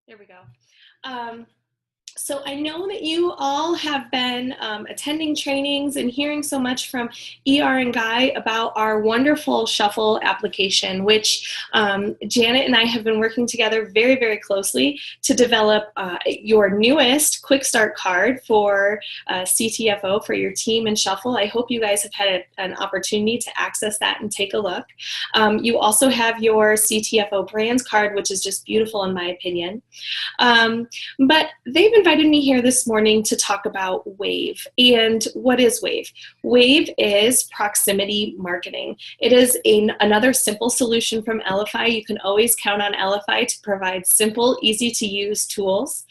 There we go. So I know that you all have been attending trainings and hearing so much from ER and Guy about our wonderful Shuffle application, which Janet and I have been working together very, very closely to develop your newest Quick Start card for CTFO for your team in Shuffle. I hope you guys have had an opportunity to access that and take a look. You also have your CTFO brands card, which is just beautiful in my opinion. But they've invited me here this morning to talk about Wave. And what is Wave? Wave is proximity marketing. It is another simple solution from Elify. You can always count on Elify to provide simple, easy to use tools.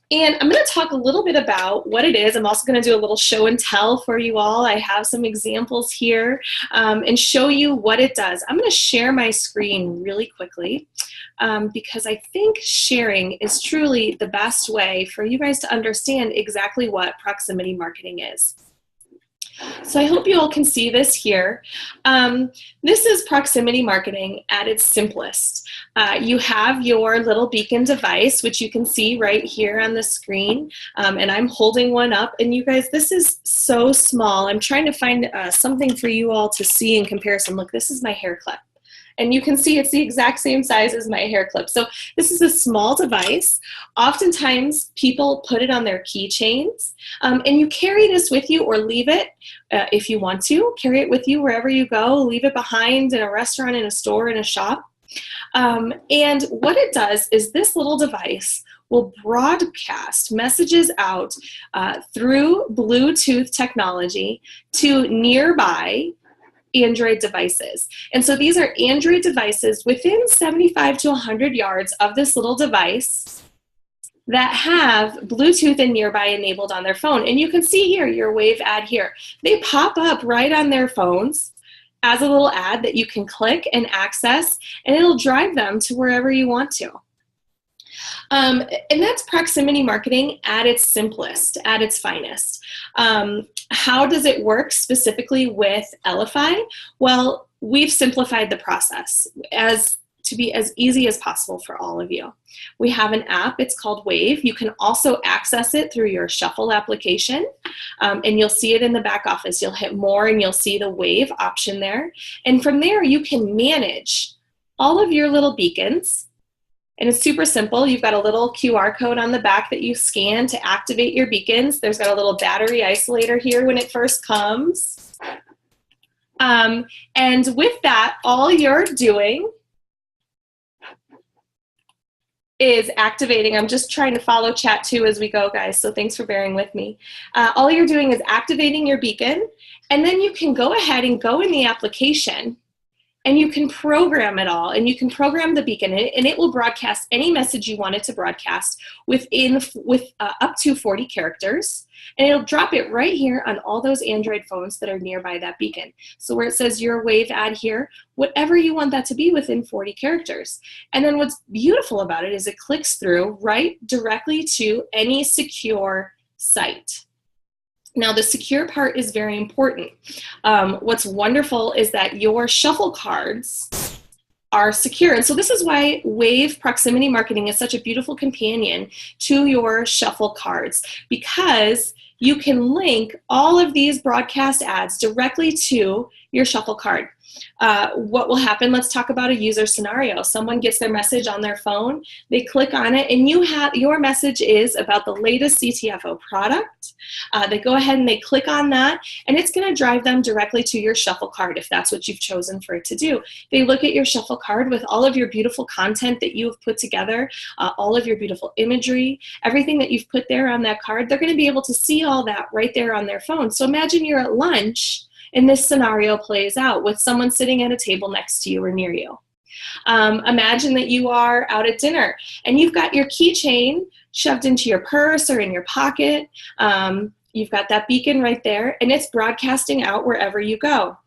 And I'm going to talk a little bit about what it is. I'm also going to do a little show and tell for you all. I have some examples here and show you what it does. I'm going to share my screen really quickly because I think sharing is truly the best way for you guys to understand exactly what proximity marketing is. So I hope you all can see this here. This is proximity marketing at its simplest. You have your little beacon device, which you can see right here on the screen, and I'm holding one up. And you guys, this is so small. I'm trying to find something for you all to see in comparison. Look, this is my hair clip. And you can see it's the exact same size as my hair clip. So this is a small device. Oftentimes people put it on their keychains and you carry this with you or leave it if you want to. Carry it with you wherever you go. Leave it behind in a restaurant, in a store, in a shop. And what it does is this little device will broadcast messages out through Bluetooth technology to nearby Android devices. And so these are Android devices within 75 to 100 yards of this little device that have Bluetooth and nearby enabled on their phone. And you can see here your Wave ad here. They pop up right on their phones as a little ad that you can click and access, and it'll drive them to wherever you want to. And that's proximity marketing at its simplest, at its finest. How does it work specifically with Elify? Well, we've simplified the process to be as easy as possible for all of you. We have an app, it's called Wave. You can also access it through your Shuffle application, and you'll see it in the back office. You'll hit more and you'll see the Wave option there. And from there, you can manage all of your little beacons. And it's super simple. You've got a little QR code on the back that you scan to activate your beacons. There's got a little battery isolator here when it first comes. And with that, all you're doing is activating. I'm just trying to follow chat too as we go, guys, so thanks for bearing with me. All you're doing is activating your beacon, and then you can go ahead and go in the application and you can program it all, and you can program the beacon, and it will broadcast any message you want it to broadcast with up to 40 characters, and it'll drop it right here on all those Android phones that are nearby that beacon. So where it says your Wave ad here, whatever you want that to be within 40 characters. And then what's beautiful about it is it clicks through right directly to any secure site. Now, the secure part is very important. What's wonderful is that your Shuffle cards are secure. And so this is why Wave proximity marketing is such a beautiful companion to your Shuffle cards, because you can link all of these broadcast ads directly to your Shuffle card. What will happen, let's talk about a user scenario. Someone gets their message on their phone, they click on it, and your message is about the latest CTFO product. They go ahead and they click on that, and it's going to drive them directly to your Shuffle card if that's what you've chosen for it to do. They look at your Shuffle card with all of your beautiful content that you have put together, all of your beautiful imagery, everything that you've put there on that card. They're going to be able to see all that right there on their phone. So imagine you're at lunch and this scenario plays out with someone sitting at a table next to you or near you. Imagine that you are out at dinner and you've got your keychain shoved into your purse or in your pocket. You've got that beacon right there, and it's broadcasting out wherever you go.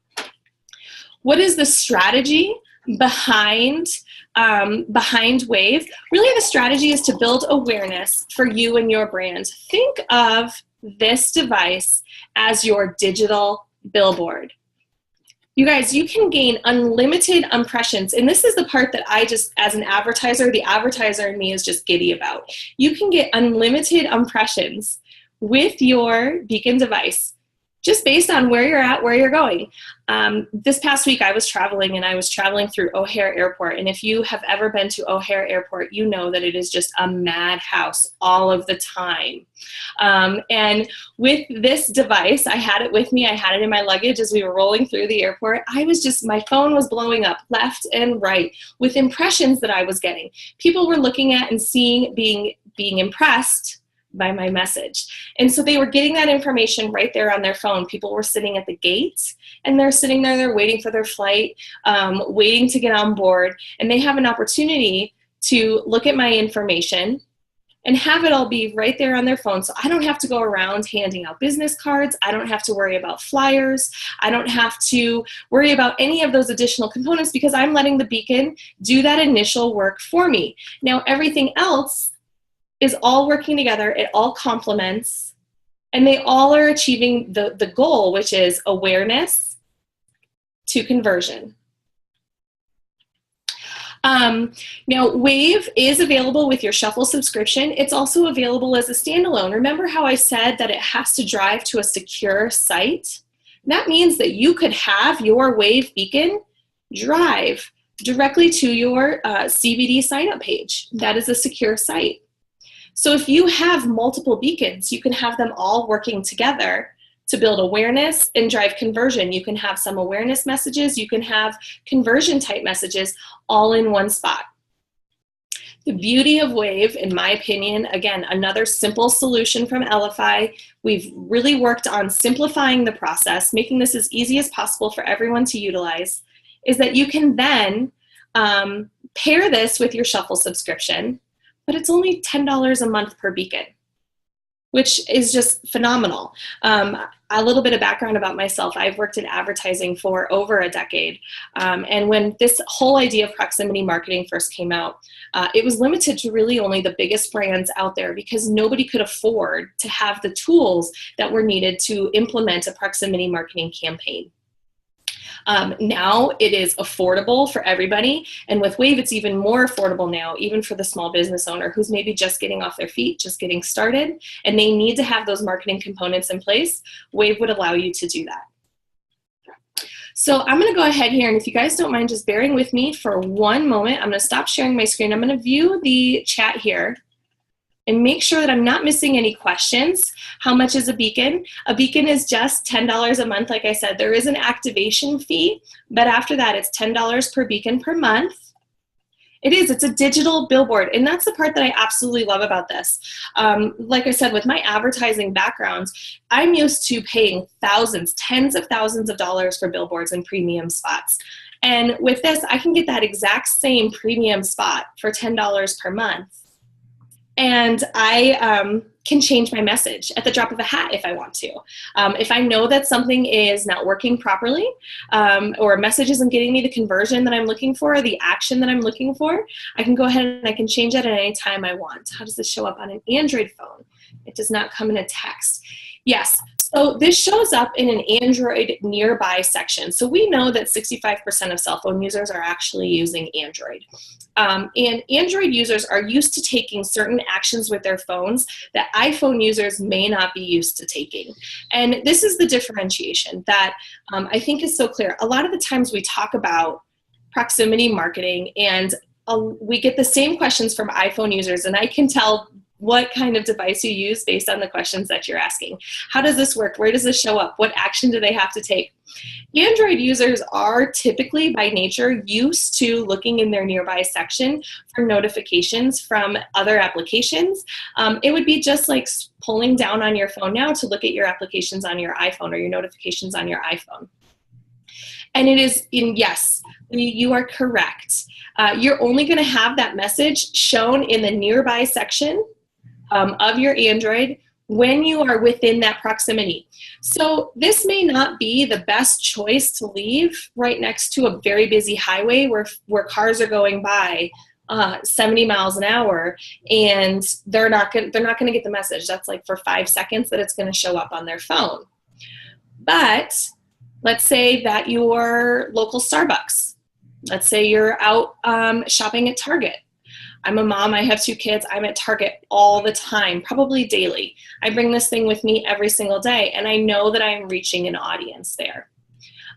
What is the strategy behind Wave? Really, the strategy is to build awareness for you and your brand. Think of this device as your digital billboard. You guys, you can gain unlimited impressions. And this is the part that I just, as an advertiser, the advertiser in me is just giddy about. You can get unlimited impressions with your Beacon device, just based on where you're at, where you're going. This past week I was traveling, and I was traveling through O'Hare Airport. And if you have ever been to O'Hare Airport, you know that it is just a madhouse all of the time. And with this device, I had it with me. I had it in my luggage as we were rolling through the airport. My phone was blowing up left and right with impressions that I was getting. People were looking at and seeing, being impressed by my message. And so they were getting that information right there on their phone. People were sitting at the gate, and they're sitting there, they're waiting for their flight, waiting to get on board, and they have an opportunity to look at my information and have it all be right there on their phone. So I don't have to go around handing out business cards. I don't have to worry about flyers. I don't have to worry about any of those additional components, because I'm letting the Beacon do that initial work for me. Now, everything else is all working together. It all complements, and they all are achieving the goal, which is awareness to conversion. Now, Wave is available with your Shuffle subscription. It's also available as a standalone. Remember how I said that it has to drive to a secure site? That means that you could have your Wave Beacon drive directly to your CBD sign-up page. That is a secure site. So if you have multiple beacons, you can have them all working together to build awareness and drive conversion. You can have some awareness messages, you can have conversion type messages all in one spot. The beauty of Wave, in my opinion, again, another simple solution from Elify. We've really worked on simplifying the process, making this as easy as possible for everyone to utilize, is that you can then pair this with your Shuffle subscription, but it's only $10 a month per beacon, which is just phenomenal. A little bit of background about myself. I've worked in advertising for over a decade. And when this whole idea of proximity marketing first came out, it was limited to really only the biggest brands out there, because nobody could afford to have the tools that were needed to implement a proximity marketing campaign. Now it is affordable for everybody, and with Wave it's even more affordable now, even for the small business owner who's maybe just getting off their feet, just getting started, and they need to have those marketing components in place. Wave would allow you to do that. So I'm going to go ahead here, and if you guys don't mind just bearing with me for one moment, I'm going to stop sharing my screen. I'm going to view the chat here and make sure that I'm not missing any questions. How much is a beacon? A beacon is just $10 a month. Like I said, there is an activation fee, but after that, it's $10 per beacon per month. It's a digital billboard, and that's the part that I absolutely love about this. Like I said, with my advertising background, I'm used to paying thousands, tens of thousands of dollars for billboards and premium spots. And with this, I can get that exact same premium spot for $10 per month. And I can change my message at the drop of a hat if I want to. If I know that something is not working properly, or a message isn't getting me the conversion that I'm looking for, or the action that I'm looking for, I can go ahead and I can change it at any time I want. How does this show up on an Android phone? It does not come in a text. Yes, so this shows up in an Android nearby section. So we know that 65% of cell phone users are actually using Android. And Android users are used to taking certain actions with their phones that iPhone users may not be used to taking. And this is the differentiation that I think is so clear. A lot of the times we talk about proximity marketing, and we get the same questions from iPhone users, and I can tell what kind of device you use based on the questions that you're asking. How does this work? Where does this show up? What action do they have to take? Android users are typically by nature used to looking in their nearby section for notifications from other applications. It would be just like pulling down on your phone now to look at your applications on your iPhone or your notifications on your iPhone. And it is, yes, you are correct. You're only going to have that message shown in the nearby section of your Android when you are within that proximity. So this may not be the best choice to leave right next to a very busy highway where cars are going by 70 miles an hour, and they're not going to get the message. That's like for 5 seconds that it's going to show up on their phone. But Let's say that your local Starbucks. Let's say you're out shopping at Target. I'm a mom, I have 2 kids, I'm at Target all the time, probably daily. I bring this thing with me every single day, and I know that I am reaching an audience there.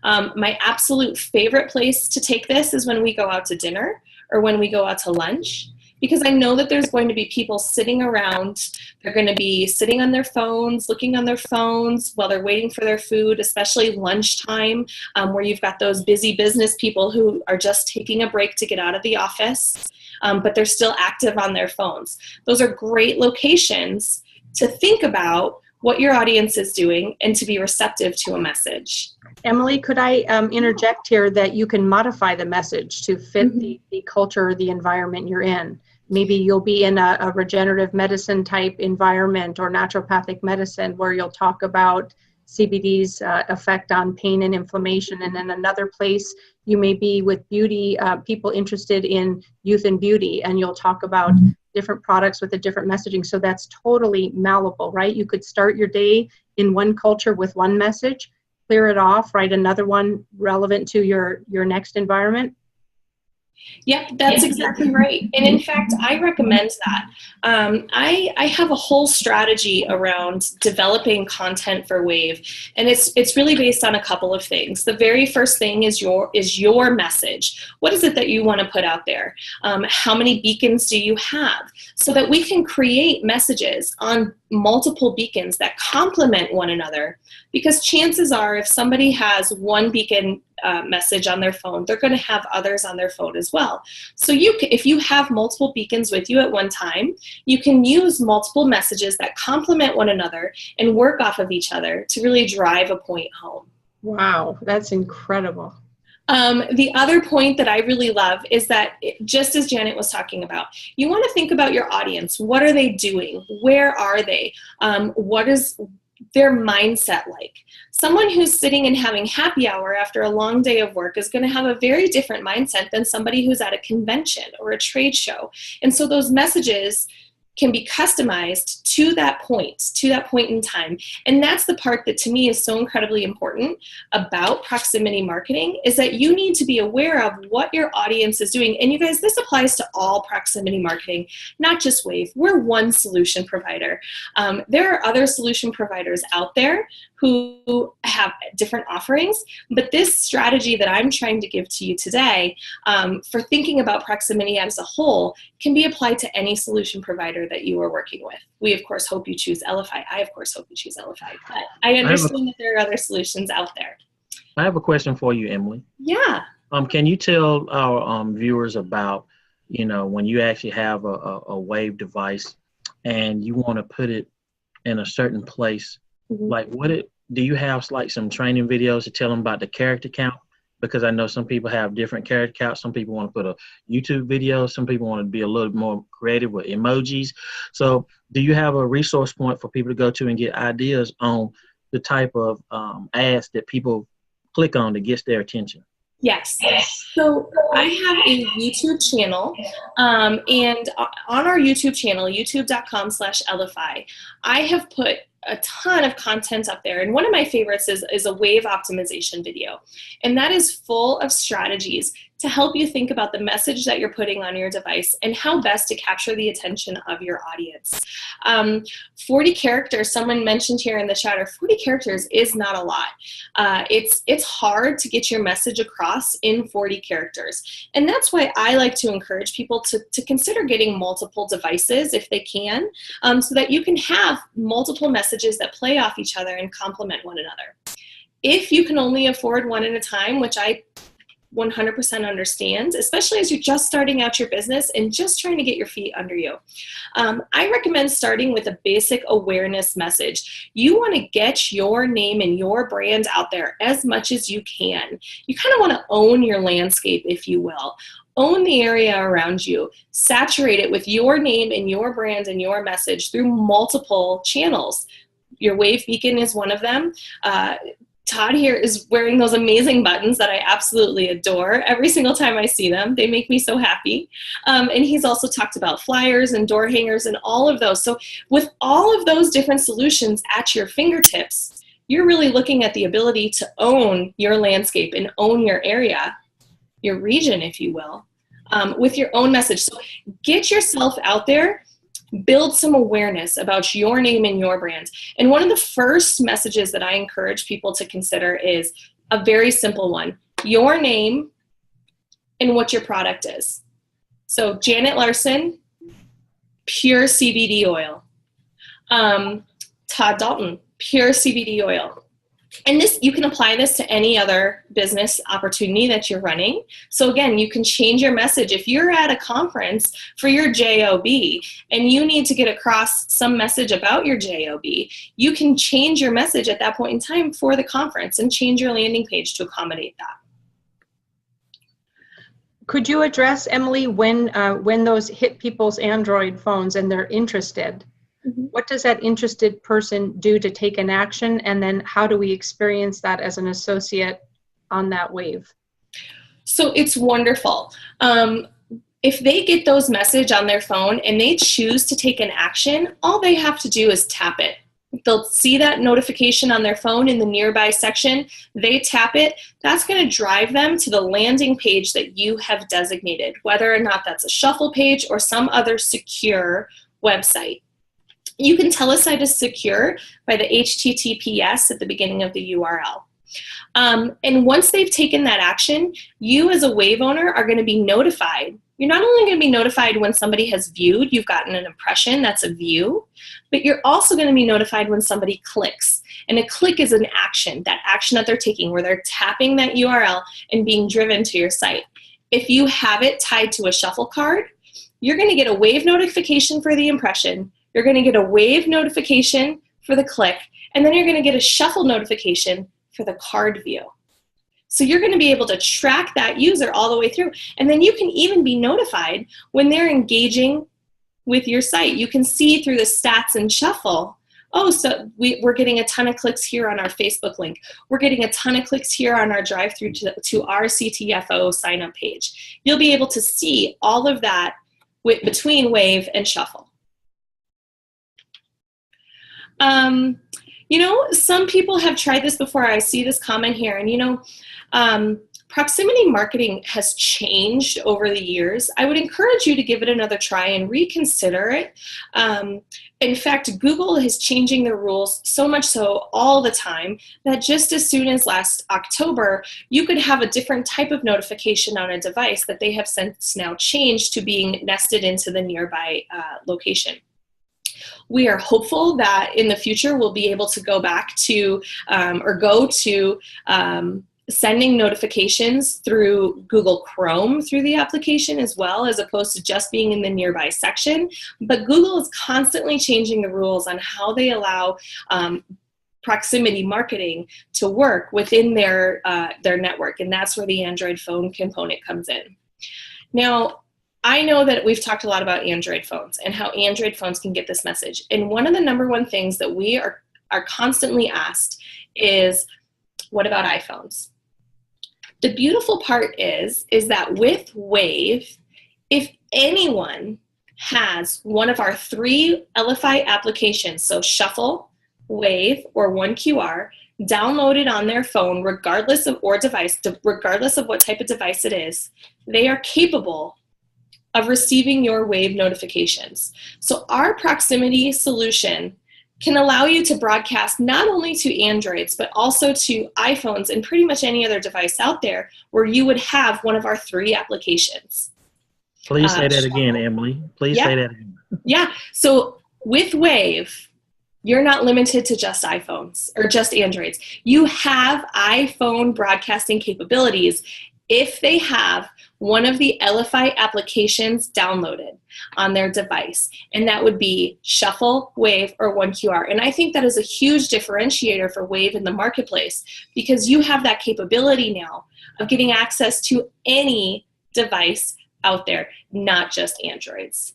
My absolute favorite place to take this is when we go out to dinner or when we go out to lunch, because I know that there's going to be people sitting around. They're going to be sitting on their phones, looking on their phones while they're waiting for their food, especially lunchtime, where you've got those busy business people who are just taking a break to get out of the office, but they're still active on their phones. Those are great locations to think about what your audience is doing and to be receptive to a message. Emily, could I interject here that you can modify the message to fit the culture, the environment you're in? Maybe you'll be in a regenerative medicine type environment or naturopathic medicine where you'll talk about CBD's effect on pain and inflammation. And then another place you may be with beauty, people interested in youth and beauty, and you'll talk about different products with a different messaging. So that's totally malleable, right? You could start your day in one culture with one message, clear it off, write another one relevant to your next environment. Yep, that's exactly right. And in fact, I recommend that. I have a whole strategy around developing content for Wave, and it's really based on a couple of things. The very first thing is your message. What is it that you want to put out there? How many beacons do you have? So that we can create messages on multiple beacons that complement one another. Because chances are, if somebody has one beacon message on their phone, they're going to have others on their phone as well. So if you have multiple beacons with you at one time, you can use multiple messages that complement one another and work off of each other to really drive a point home. Wow, that's incredible. The other point that I really love is that, just as Janet was talking about, you want to think about your audience. What are they doing? Where are they? What is their mindset like? Someone who's sitting and having happy hour after a long day of work is going to have a very different mindset than somebody who's at a convention or a trade show. And so those messages can be customized to that point in time. And that's the part that to me is so incredibly important about proximity marketing, is that you need to be aware of what your audience is doing. And you guys, this applies to all proximity marketing, not just Wave. We're one solution provider. There are other solution providers out there who have different offerings, but this strategy that I'm trying to give to you today for thinking about proximity as a whole can be applied to any solution provider that you are working with. We, of course, hope you choose Elify. I, of course, hope you choose Elify, but I understand that there are other solutions out there. I have a question for you, Emily. Yeah. Can you tell our viewers about, when you actually have a Wave device and you want to put it in a certain place, like do you have like some training videos to tell them about the character count? Because I know some people have different character counts. Some people want to put a YouTube video. Some people want to be a little more creative with emojis. So do you have a resource point for people to go to and get ideas on the type of ads that people click on that gets their attention? Yes. So I have a YouTube channel, and on our YouTube channel, youtube.com/Elify, I have put a ton of content up there. And one of my favorites is a Wave optimization video. And that is full of strategies to help you think about the message that you're putting on your device and how best to capture the attention of your audience. 40 characters, someone mentioned here in the chat, 40 characters is not a lot. It's hard to get your message across in 40 characters. And that's why I like to encourage people to consider getting multiple devices if they can, so that you can have multiple messages that play off each other and complement one another. If you can only afford one at a time, which I 100% understand, especially as you're just starting out your business and just trying to get your feet under you. I recommend starting with a basic awareness message. You want to get your name and your brand out there as much as you can. You kind of want to own your landscape, if you will. Own the area around you. Saturate it with your name and your brand and your message through multiple channels. Your Wave Beacon is one of them. Todd here is wearing those amazing buttons that I absolutely adore. Every single time I see them, they make me so happy. And he's also talked about flyers and door hangers and all of those. So with all of those different solutions at your fingertips, you're really looking at the ability to own your landscape and own your area, your region, if you will, with your own message. So get yourself out there, build some awareness about your name and your brand. And one of the first messages that I encourage people to consider is a very simple one: your name and what your product is. So Janet Larson, pure CBD oil. Todd Dalton, pure CBD oil. And this, you can apply this to any other business opportunity that you're running. So again, you can change your message. If you're at a conference for your JOB and you need to get across some message about your JOB, you can change your message at that point in time for the conference and change your landing page to accommodate that. Could you address, Emily, when those hit people's Android phones and they're interested? What does that interested person do to take an action, and then how do we experience that as an associate on that wave? So it's wonderful. If they get those message on their phone and they choose to take an action, all they have to do is tap it. They'll see that notification on their phone in the nearby section. They tap it. That's going to drive them to the landing page that you have designated, whether or not that's a shuffle page or some other secure website. You can tell a site is secure by the HTTPS at the beginning of the URL. And once they've taken that action, you as a Wave owner are going to be notified. You're not only going to be notified when somebody has viewed, you've gotten an impression, that's a view, but you're also going to be notified when somebody clicks. And a click is an action, that action that they're taking, where they're tapping that URL and being driven to your site. If you have it tied to a shuffle card, you're going to get a Wave notification for the impression, you're going to get a Wave notification for the click, and then you're going to get a shuffle notification for the card view. So you're going to be able to track that user all the way through. And then you can even be notified when they're engaging with your site. You can see through the stats and shuffle, oh, so we're getting a ton of clicks here on our Facebook link. We're getting a ton of clicks here on our drive-through to our CTFO sign-up page. You'll be able to see all of that between Wave and Shuffle. You know, some people have tried this before. I see this comment here, and you know, proximity marketing has changed over the years. I would encourage you to give it another try and reconsider it. In fact, Google is changing the rules so much so all the time that just as soon as last October, you could have a different type of notification on a device that they have since now changed to being nested into the nearby location. We are hopeful that in the future we'll be able to go back to sending notifications through Google Chrome through the application as well, as opposed to just being in the nearby section. But Google is constantly changing the rules on how they allow proximity marketing to work within their network, and that's where the Android phone component comes in. Now, I know that we've talked a lot about Android phones and how Android phones can get this message. And one of the number one things that we are constantly asked is, what about iPhones? The beautiful part is that with Wave, if anyone has one of our 3 Elify applications, so Shuffle, Wave, or OneQR, downloaded on their phone, regardless of what type of device it is, they are capable of receiving your Wave notifications. So our proximity solution can allow you to broadcast not only to Androids, but also to iPhones and pretty much any other device out there where you would have one of our 3 applications. Please say that again, Emily. Please say that again. Yeah, so with Wave, you're not limited to just iPhones or just Androids. You have iPhone broadcasting capabilities if they have one of the Elify applications downloaded on their device, and that would be Shuffle, Wave, or OneQR. And I think that is a huge differentiator for Wave in the marketplace, because you have that capability now of getting access to any device out there, not just Androids.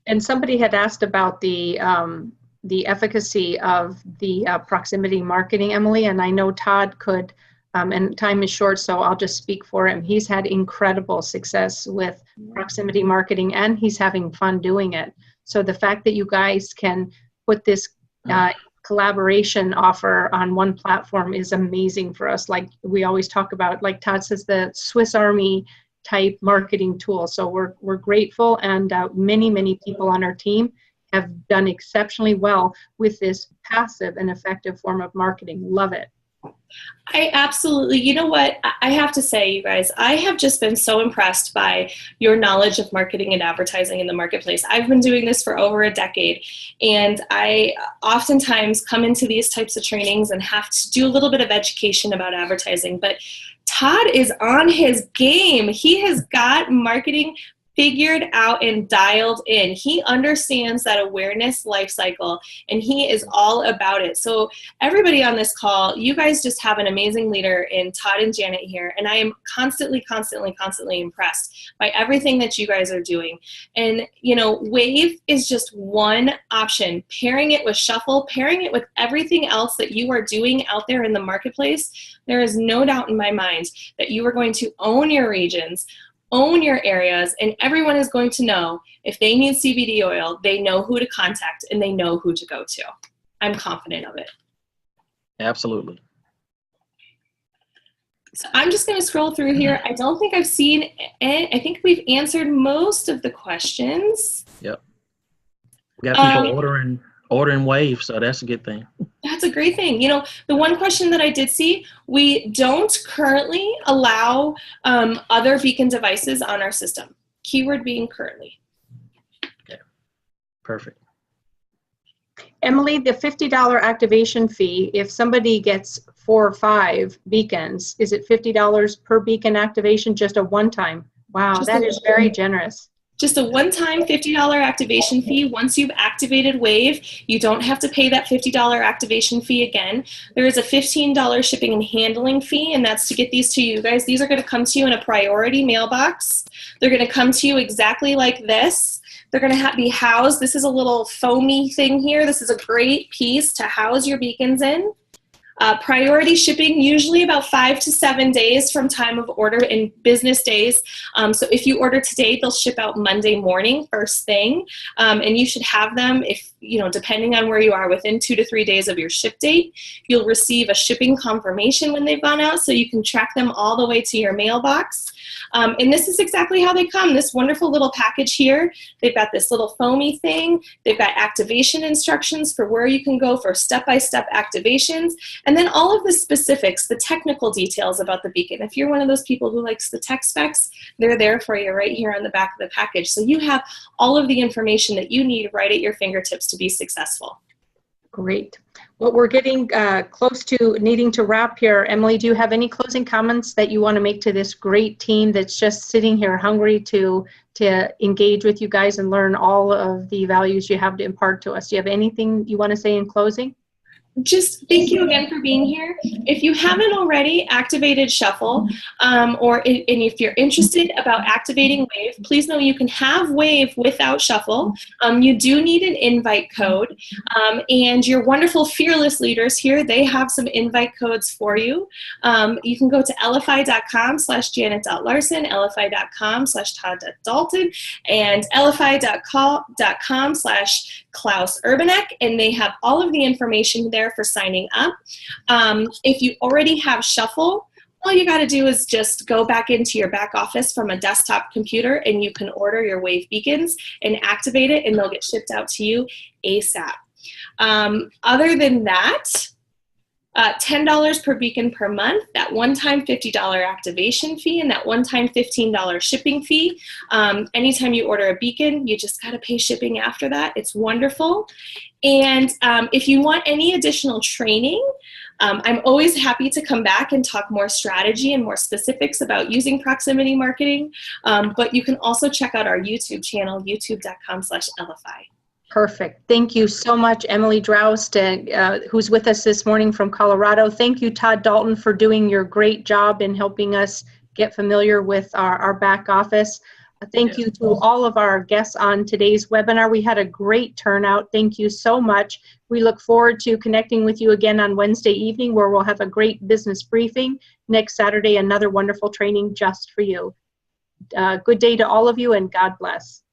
And somebody had asked about the efficacy of the proximity marketing, Emily, and I know Todd could, and time is short, so I'll just speak for him. He's had incredible success with proximity marketing, and he's having fun doing it. So the fact that you guys can put this collaboration offer on one platform is amazing for us. Like we always talk about, like Todd says, the Swiss Army type marketing tool. So we're grateful, and many people on our team have done exceptionally well with this passive and effective form of marketing. Love it. I absolutely, you know what, I have to say, you guys, I have just been so impressed by your knowledge of marketing and advertising in the marketplace. I've been doing this for over a decade, and I oftentimes come into these types of trainings and have to do a little bit of education about advertising, but Todd is on his game. He has got marketing figured out and dialed in. He understands that awareness life cycle, and he is all about it. So everybody on this call, you guys just have an amazing leader in Todd and Janet here, and I am constantly impressed by everything that you guys are doing. And you know, Wave is just one option. Pairing it with Shuffle, pairing it with everything else that you are doing out there in the marketplace, there is no doubt in my mind that you are going to own your regions, own your areas, and everyone is going to know if they need CBD oil, they know who to contact and they know who to go to. I'm confident of it. Absolutely. So I'm just going to scroll through here. I don't think I've seen any. I think we've answered most of the questions. Yep. We got people ordering Wave, so that's a good thing. That's a great thing. You know, the one question that I did see, we don't currently allow other Beacon devices on our system. Keyword being currently. Okay. Perfect. Emily, the $50 activation fee, if somebody gets 4 or 5 beacons, is it $50 per beacon activation, just a one-time? Wow, that is very generous. Just a one-time $50 activation fee. Once you've activated Wave, you don't have to pay that $50 activation fee again. There is a $15 shipping and handling fee, and that's to get these to you guys. These are going to come to you in a priority mailbox. They're going to come to you exactly like this. They're going to be housed. This is a little foamy thing here. This is a great piece to house your beacons in. Priority shipping, usually about 5 to 7 days from time of order in business days. So if you order today, they'll ship out Monday morning, first thing. And you should have them, if you know, depending on where you are, within 2 to 3 days of your ship date. You'll receive a shipping confirmation when they've gone out, so you can track them all the way to your mailbox. And this is exactly how they come. This wonderful little package here. They've got this little foamy thing. They've got activation instructions for where you can go for step-by-step activations. And then all of the specifics, the technical details about the beacon. If you're one of those people who likes the tech specs, they're there for you right here on the back of the package. So you have all of the information that you need right at your fingertips to be successful. Great. Well, we're getting close to needing to wrap here. Emily, do you have any closing comments that you want to make to this great team that's just sitting here hungry to engage with you guys and learn all of the values you have to impart to us? Do you have anything you want to say in closing? Just thank you again for being here. If you haven't already activated Shuffle, and if you're interested about activating Wave, please know you can have Wave without Shuffle. You do need an invite code, and your wonderful fearless leaders here, they have some invite codes for you. You can go to elify.com/janet.larson, elify.com/todd.dalton, and elify.com/Klaus Urbanek, and they have all of the information there for signing up. If you already have Shuffle, all you got to do is just go back into your back office from a desktop computer, and you can order your Wave beacons and activate it, and they'll get shipped out to you ASAP. Other than that, $10 per beacon per month, that one-time $50 activation fee, and that one-time $15 shipping fee. Anytime you order a beacon, you just got to pay shipping after that. It's wonderful. And if you want any additional training, I'm always happy to come back and talk more strategy and more specifics about using proximity marketing. But you can also check out our YouTube channel, youtube.com/Elify. Perfect. Thank you so much, Emily Drost, who's with us this morning from Colorado. Thank you, Todd Dalton, for doing your great job in helping us get familiar with our back office. Thank you to all of our guests on today's webinar. We had a great turnout. Thank you so much. We look forward to connecting with you again on Wednesday evening, where we'll have a great business briefing. Next Saturday, another wonderful training just for you. Good day to all of you, and God bless.